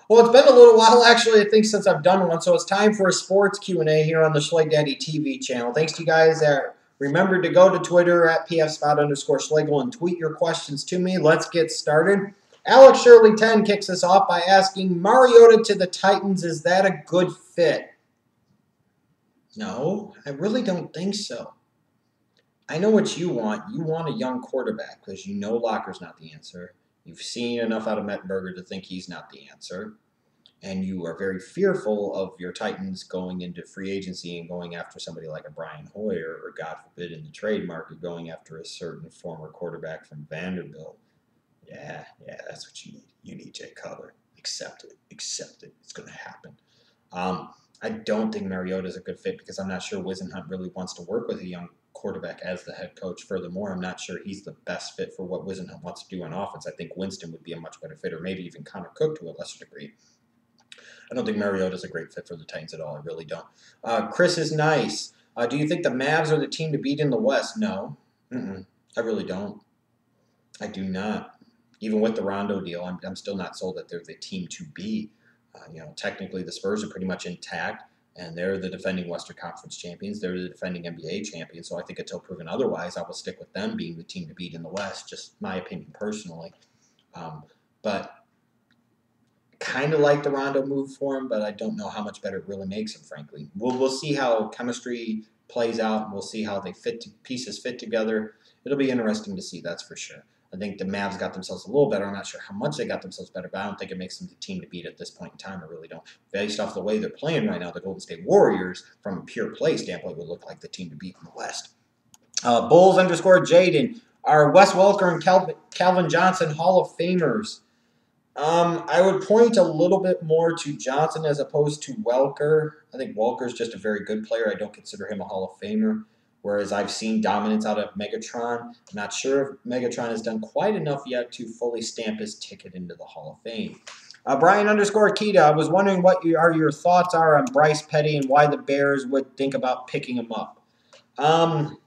Well, it's been a little while, actually, I think, since I've done one, so it's time for a sports Q&A here on the Schleg Daddy TV channel. Thanks to you guys that remembered to go to Twitter at pfspot_Schlegel and tweet your questions to me. Let's get started. Alex Shirley 10 kicks us off by asking, Mariota to the Titans, is that a good fit? No, I really don't think so. I know what you want. You want a young quarterback because you know Locker's not the answer. You've seen enough out of Mettenberger to think he's not the answer. And you are very fearful of your Titans going into free agency and going after somebody like a Brian Hoyer, or God forbid in the trade market, going after a certain former quarterback from Vanderbilt. Yeah, that's what you need. You need Jay Cutler. Accept it. Accept it. It's going to happen. I don't think Mariota is a good fit because I'm not sure Wisenhunt really wants to work with a young quarterback as the head coach. Furthermore, I'm not sure he's the best fit for what Wisenhunt wants to do on offense. I think Winston would be a much better fit, or maybe even Connor Cook to a lesser degree. I don't think Mariota is a great fit for the Titans at all. I really don't. Chris is nice. Do you think the Mavs are the team to beat in the West? No. I really don't. I do not. Even with the Rondo deal, I'm still not sold that they're the team to beat. Technically the Spurs are pretty much intact, and they're the defending Western Conference champions. They're the defending NBA champions. So I think until proven otherwise, I will stick with them being the team to beat in the West. Just my opinion personally. But kind of like the Rondo move for him, but I don't know how much better it really makes him, frankly. We'll see how chemistry plays out, and we'll see how they pieces fit together. It'll be interesting to see, that's for sure. I think the Mavs got themselves a little better. I'm not sure how much they got themselves better, but I don't think it makes them the team to beat at this point in time. I really don't. Based off the way they're playing right now, the Golden State Warriors, from a pure play standpoint, would look like the team to beat in the West. Bulls_Jaden. Are Wes Welker and Calvin Johnson Hall of Famers? I would point a little bit more to Johnson as opposed to Welker. I think Welker's just a very good player. I don't consider him a Hall of Famer. Whereas I've seen dominance out of Megatron. I'm not sure if Megatron has done quite enough yet to fully stamp his ticket into the Hall of Fame. Brian_Kita, I was wondering what your thoughts are on Bryce Petty and why the Bears would think about picking him up. I'm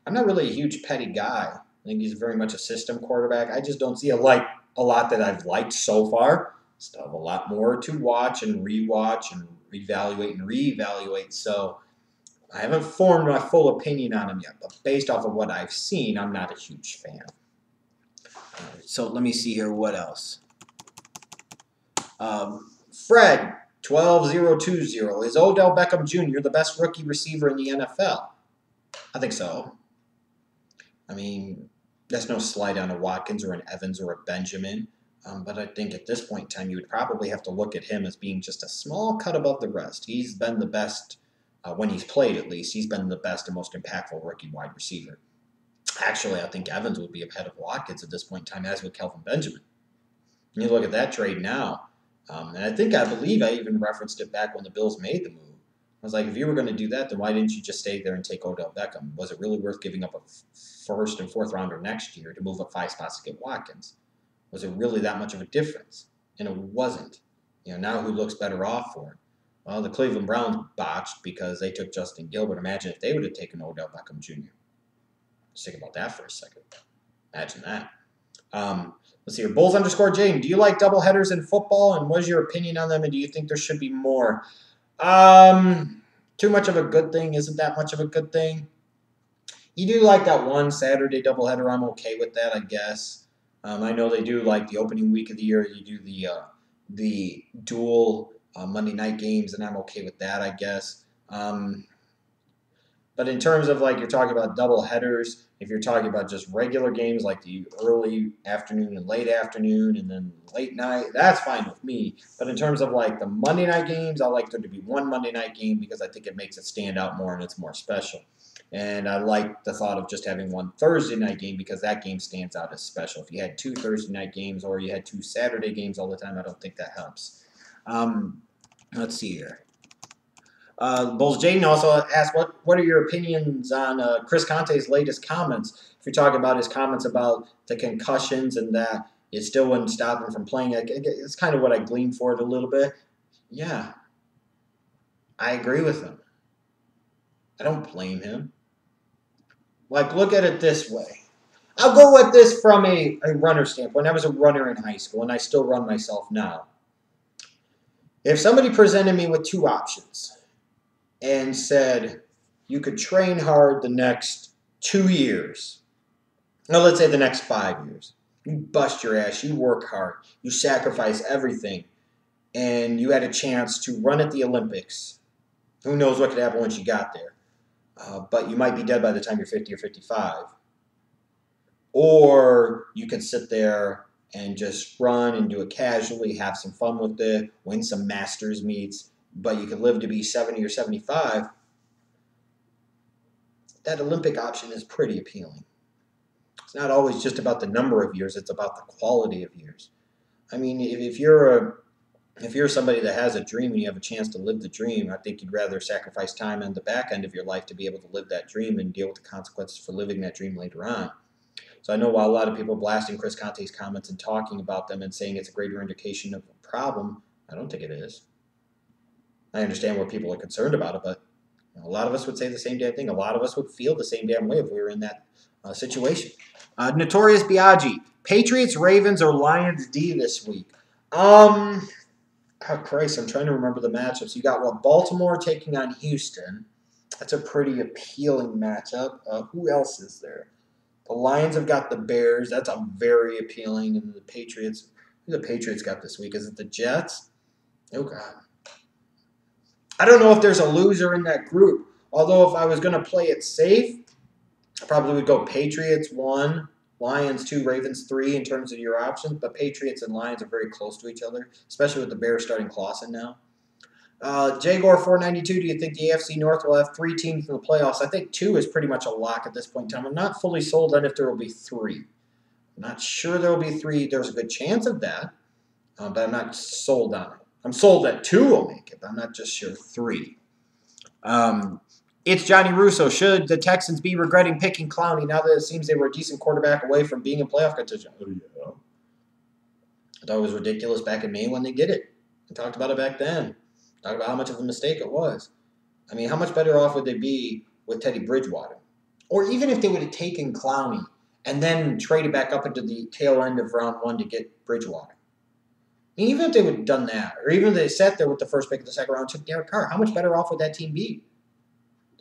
not really a huge Petty guy. I think he's very much a system quarterback. I just don't see a lot that I've liked so far. Still have a lot more to watch and rewatch and reevaluate. So I haven't formed my full opinion on him yet, but based off of what I've seen, I'm not a huge fan. So let me see here. What else? Fred, 12020. Is Odell Beckham Jr. the best rookie receiver in the NFL? I think so. I mean, there's no slide on a Watkins or an Evans or a Benjamin. But I think at this point in time, you would probably have to look at him as being just a small cut above the rest. He's been the best. When he's played, at least, he's been the best and most impactful rookie wide receiver. Actually, I think Evans would be ahead of Watkins at this point in time, as with Kelvin Benjamin. And you look at that trade now, and I believe I even referenced it back when the Bills made the move. I was like, if you were going to do that, then why didn't you just stay there and take Odell Beckham? Was it really worth giving up a first and fourth rounder next year to move up 5 spots to get Watkins? Was it really that much of a difference? And it wasn't. Now who looks better off for it? Well, the Cleveland Browns botched because they took Justin Gilbert. Imagine if they would have taken Odell Beckham Jr. Let's think about that for a second. Imagine that. Let's see here. Bulls_Jane. Do you like doubleheaders in football, and what is your opinion on them, and do you think there should be more? Too much of a good thing isn't that much of a good thing. You do like that one Saturday doubleheader. I'm okay with that, I guess. I know they do like the opening week of the year. You do the dual Monday night games, and I'm okay with that, I guess. But in terms of you're talking about double headers, if you're talking about just regular games like the early afternoon and late afternoon and then late night, that's fine with me. But in terms of the Monday night games, I like there to be one Monday night game because I think it makes it stand out more and it's more special. And I like the thought of just having one Thursday night game because that game stands out as special. If you had 2 Thursday night games or you had 2 Saturday games all the time, I don't think that helps. Let's see here. Bulls Jaden also asked, what are your opinions on Chris Conte's latest comments? If you're talking about his comments about the concussions and that it still wouldn't stop him from playing, it's kind of what I gleaned for it a little bit. Yeah, I agree with him. I don't blame him. Look at it this way. I'll go with this from a runner standpoint. I was a runner in high school, and I still run myself now. If somebody presented me with two options and said you could train hard the next 2 years, no, let's say the next 5 years, you bust your ass, you work hard, you sacrifice everything, and you had a chance to run at the Olympics. Who knows what could happen once you got there? But you might be dead by the time you're 50 or 55. Or you can sit there and just run and do it casually, have some fun with it, win some Masters meets, but you could live to be 70 or 75. That Olympic option is pretty appealing. It's not always just about the number of years, it's about the quality of years. I mean, if you're somebody that has a dream and you have a chance to live the dream, I think you'd rather sacrifice time on the back end of your life to be able to live that dream and deal with the consequences for living that dream later on. So I know while a lot of people are blasting Chris Conte's comments and talking about them and saying it's a greater indication of a problem, I don't think it is. I understand what people are concerned about it, but a lot of us would say the same damn thing. A lot of us would feel the same damn way if we were in that situation. Notorious Biaggi, Patriots, Ravens, or Lions D this week? Oh, Christ, I'm trying to remember the matchups. You got Baltimore taking on Houston. That's a pretty appealing matchup. Who else is there? The Lions have got the Bears. That's a very appealing. And the Patriots, who the Patriots got this week? Is it the Jets? Oh, God. I don't know if there's a loser in that group. Although if I was going to play it safe, I probably would go Patriots 1, Lions 2, Ravens 3 in terms of your options. But Patriots and Lions are very close to each other, especially with the Bears starting Clausen now. Jaguar 492, do you think the AFC North will have 3 teams in the playoffs? I think 2 is pretty much a lock at this point in time. I'm not fully sold on if there will be 3. I'm not sure there will be 3. There's a good chance of that, but I'm not sold on it. I'm sold that 2 will make it, but I'm not just sure 3. It's Johnny Russo. Should the Texans be regretting picking Clowney now that it seems they were a decent quarterback away from being in playoff contention? Oh, yeah. I thought it was ridiculous back in May when they did it. I talked about it back then. Talk about how much of a mistake it was. I mean, how much better off would they be with Teddy Bridgewater? Or even if they would have taken Clowney and then traded back up into the tail end of round 1 to get Bridgewater. I mean, even if they would have done that, or even if they sat there with the first pick of the second round and took Derek Carr, how much better off would that team be?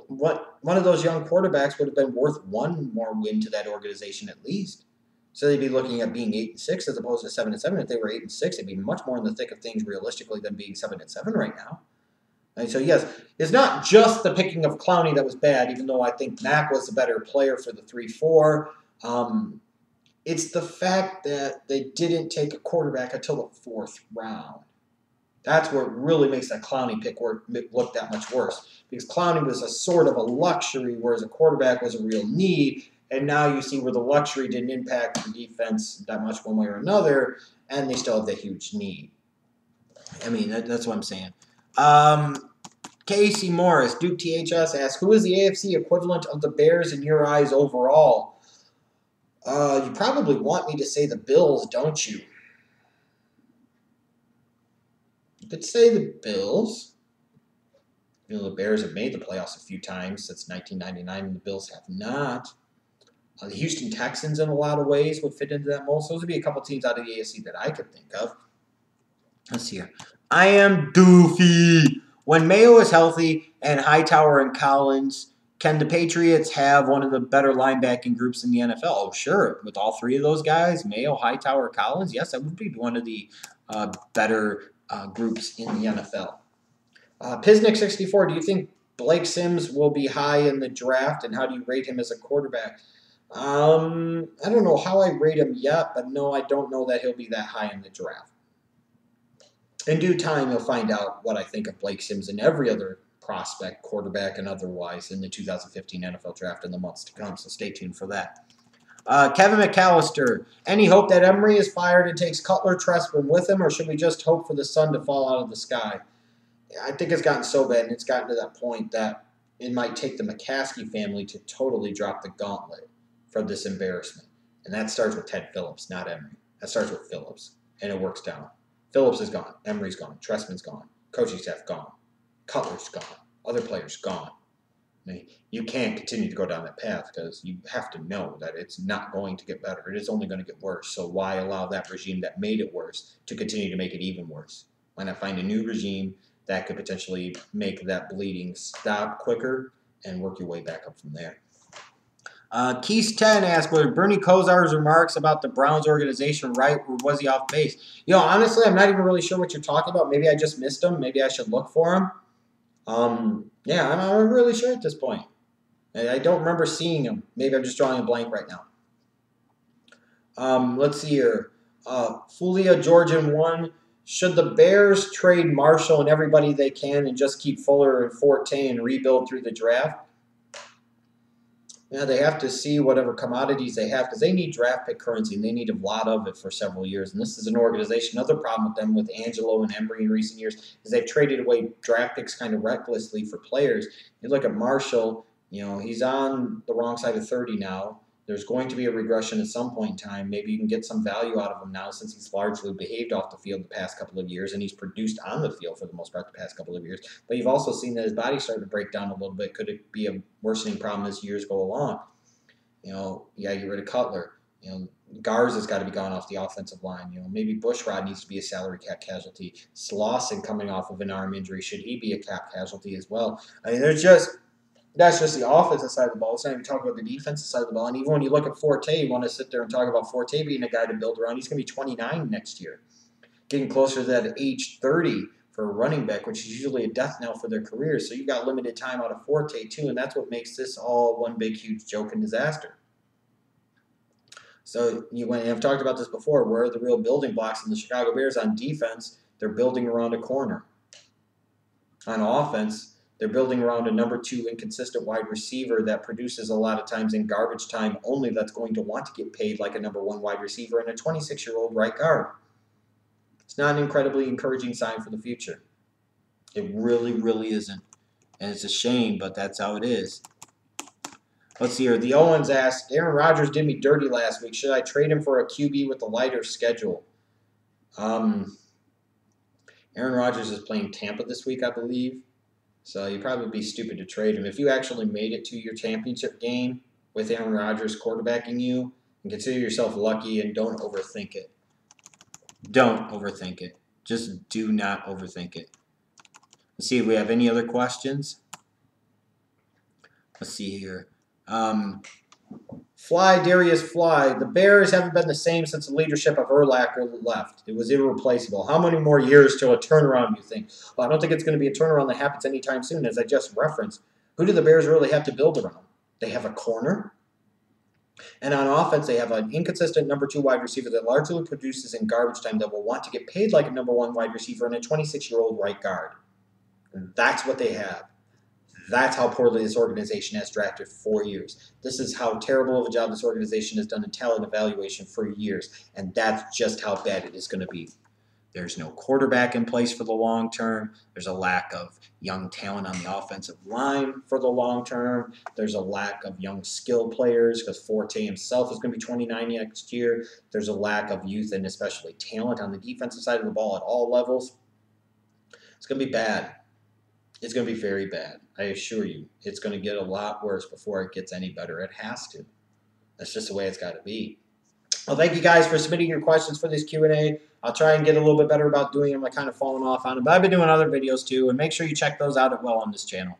One of those young quarterbacks would have been worth one more win to that organization at least. So they'd be looking at being 8-6 as opposed to 7-7. If they were 8-6, it'd be much more in the thick of things realistically than being 7-7 right now. And so yes, it's not just the picking of Clowney that was bad, even though I think Mack was the better player for the 3-4. It's the fact that they didn't take a quarterback until the 4th round. That's where it really makes that Clowney pick look that much worse. Because Clowney was a sort of a luxury, whereas a quarterback was a real need. And now you see where the luxury didn't impact the defense that much one way or another, and they still have that huge need. I mean, that's what I'm saying. Casey Morris, Duke THS asks, who is the AFC equivalent of the Bears in your eyes overall? You probably want me to say the Bills, don't you? You could say the Bills. You know, the Bears have made the playoffs a few times since 1999, and the Bills have not. The Houston Texans, in a lot of ways, would fit into that mold. So those would be a couple teams out of the AFC that I could think of. Let's see here. I am doofy. When Mayo is healthy and Hightower and Collins, can the Patriots have one of the better linebacking groups in the NFL? Oh, sure. With all 3 of those guys, Mayo, Hightower, Collins, yes, that would be one of the better groups in the NFL. Pisnick64, do you think Blake Sims will be high in the draft, and how do you rate him as a quarterback? I don't know how I rate him yet, but no, I don't know that he'll be that high in the draft. In due time, you'll find out what I think of Blake Sims and every other prospect, quarterback and otherwise, in the 2015 NFL Draft in the months to come, so stay tuned for that. Kevin McAllister, any hope that Emery is fired and takes Cutler Trestman with him, or should we just hope for the sun to fall out of the sky? I think it's gotten so bad, and it's gotten to that point that it might take the McCaskey family to totally drop the gauntlet for this embarrassment. And that starts with Ted Phillips, not Emery. That starts with Phillips, and it works down. Phillips is gone. Emery's gone. Trestman's gone. Coaching staff gone. Cutler's gone. Other players gone. I mean, you can't continue to go down that path because you have to know that it's not going to get better. It is only going to get worse. So why allow that regime that made it worse to continue to make it even worse? Why not find a new regime that could potentially make that bleeding stop quicker and work your way back up from there? Keys 10 asked, were Bernie Kosar's remarks about the Browns organization right, or was he off base? You know, honestly, I'm not even really sure what you're talking about. Maybe I just missed him. Maybe I should look for him. Yeah, I'm not really sure at this point. I don't remember seeing him. Maybe I'm just drawing a blank right now. Let's see here. Fulia Georgian 1. Should the Bears trade Marshall and everybody they can and just keep Fuller and Forte and rebuild through the draft? Yeah, they have to see whatever commodities they have because they need draft pick currency and they need a lot of it for several years. And this is an organization. Another problem with them, with Angelo and Emery in recent years, is they've traded away draft picks kind of recklessly for players. You look at Marshall, you know, he's on the wrong side of 30 now. There's going to be a regression at some point in time. Maybe you can get some value out of him now since he's largely behaved off the field the past couple of years and he's produced on the field for the most part the past couple of years. But you've also seen that his body's starting to break down a little bit. Could it be a worsening problem as years go along? You know, you got to get rid of Cutler. You know, Garza's got to be gone off the offensive line. You know, maybe Bushrod needs to be a salary cap casualty. Slauson coming off of an arm injury, should he be a cap casualty as well? I mean, that's just the offensive side of the ball. It's not even talking about the defensive side of the ball. And even when you look at Forte, you want to sit there and talk about Forte being a guy to build around. He's going to be 29 next year, getting closer to that age 30 for a running back, which is usually a death knell for their careers. So you've got limited time out of Forte too, and that's what makes this all one big, huge joke and disaster. So I've talked about this before. Where are the real building blocks in the Chicago Bears on defense? They're building around a corner. On offense, they're building around a number 2 inconsistent wide receiver that produces a lot of times in garbage time only, that's going to want to get paid like a number 1 wide receiver, and a 26-year-old right guard. It's not an incredibly encouraging sign for the future. It really, really isn't. And it's a shame, but that's how it is. Let's see here. The Owens asked, Aaron Rodgers did me dirty last week. Should I trade him for a QB with a lighter schedule? Aaron Rodgers is playing Tampa this week, I believe. So you'd probably be stupid to trade him. If you actually made it to your championship game with Aaron Rodgers quarterbacking you, and consider yourself lucky and don't overthink it. Don't overthink it. Just do not overthink it. Let's see if we have any other questions. Let's see here. Darius Fly. The Bears haven't been the same since the leadership of Urlacher left. It was irreplaceable. How many more years till a turnaround, do you think? Well, I don't think it's going to be a turnaround that happens anytime soon, as I just referenced. Who do the Bears really have to build around? They have a corner. And on offense, they have an inconsistent number 2 wide receiver that largely produces in garbage time that will want to get paid like a number 1 wide receiver, and a 26-year-old right guard. And that's what they have. That's how poorly this organization has drafted for 4 years. This is how terrible of a job this organization has done in talent evaluation for years. And that's just how bad it is going to be. There's no quarterback in place for the long term. There's a lack of young talent on the offensive line for the long term. There's a lack of young skill players because Forte himself is going to be 29 next year. There's a lack of youth and especially talent on the defensive side of the ball at all levels. It's going to be bad. It's going to be very bad. I assure you. It's going to get a lot worse before it gets any better. It has to. That's just the way it's got to be. Well, thank you guys for submitting your questions for this Q&A. I'll try and get a little bit better about doing them. I've kind of fallen off on them, but I've been doing other videos too, and make sure you check those out as well on this channel.